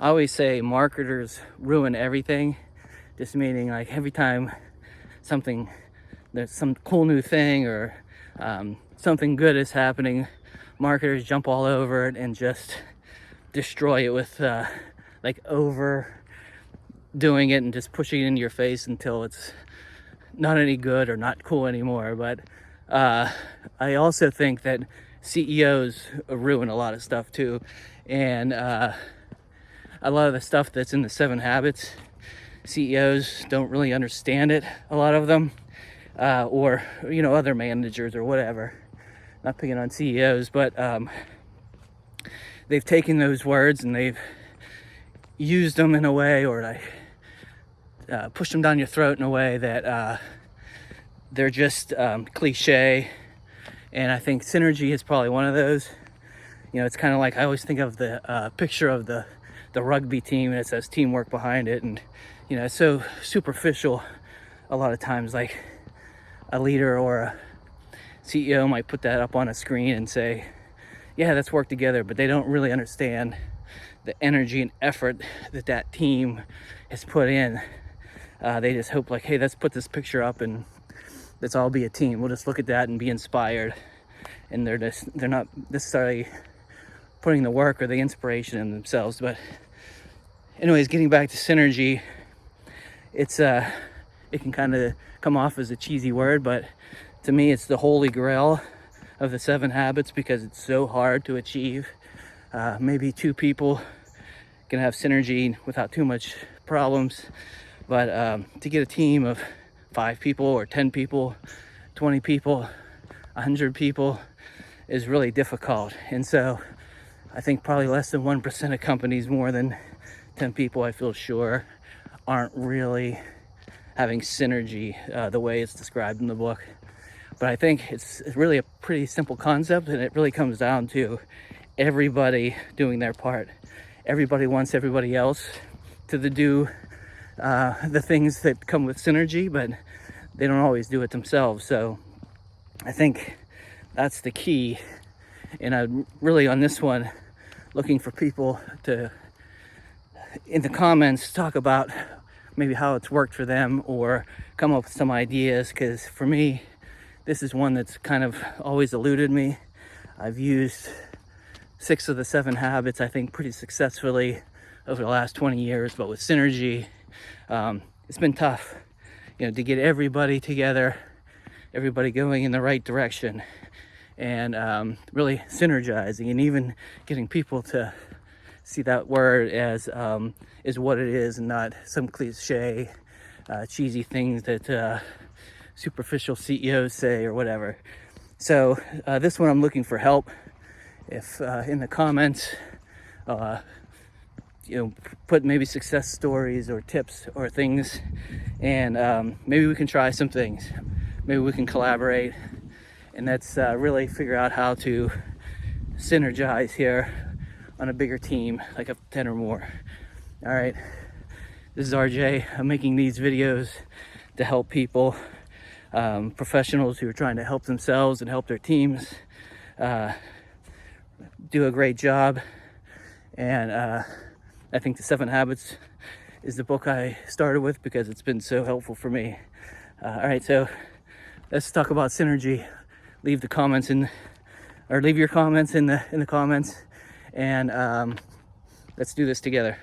I always say marketers ruin everything. Just meaning like every time something, there's some cool new thing or something good is happening, marketers jump all over it and just destroy it with like over doing it and just pushing it into your face until it's not any good or not cool anymore. But I also think that CEOs ruin a lot of stuff too, and a lot of the stuff that's in the 7 Habits, CEOs don't really understand it, a lot of them, or other managers or whatever. Not picking on CEOs, but they've taken those words and they've used them in a way, or like push them down your throat in a way that they're just cliche. And I think synergy is probably one of those. It's kind of like, I always think of the picture of the rugby team, and it says teamwork behind it, and it's so superficial a lot of times. Like a leader or a CEO might put that up on a screen and say, yeah, let's work together, but they don't really understand the energy and effort that team has put in. They just hope like, hey, let's put this picture up and let's all be a team. We'll just look at that and be inspired. And they're not necessarily putting the work or the inspiration in themselves. But anyways, getting back to synergy, it can kind of come off as a cheesy word, but to me it's the holy grail of the 7 Habits because it's so hard to achieve. Maybe 2 people can have synergy without too much problems, but to get a team of 5 people or 10 people, 20 people, 100 people is really difficult. And so I think probably less than 1% of companies, more than 10 people, I feel sure, aren't really having synergy the way it's described in the book. But I think it's really a pretty simple concept, and it really comes down to everybody doing their part. Everybody wants everybody else to do the things that come with synergy, but they don't always do it themselves. So I think that's the key. And I'm really on this one looking for people to, in the comments, talk about maybe how it's worked for them or come up with some ideas, because for me, this is one that's kind of always eluded me. I've used 6 of the 7 Habits, I think, pretty successfully over the last 20 years, but with synergy, it's been tough, to get everybody together, everybody going in the right direction, and really synergizing, and even getting people to see that word as is what it is, and not some cliche, cheesy things that superficial CEOs say or whatever. So this one I'm looking for help. If in the comments, put maybe success stories or tips or things, and maybe we can try some things. Maybe we can collaborate, and let's really figure out how to synergize here on a bigger team, like of 10 or more. All right, this is RJ. I'm making these videos to help people, professionals who are trying to help themselves and help their teams do a great job. And I think the 7 Habits is the book I started with because it's been so helpful for me. All right, so let's talk about synergy. Leave your comments in the comments, and let's do this together.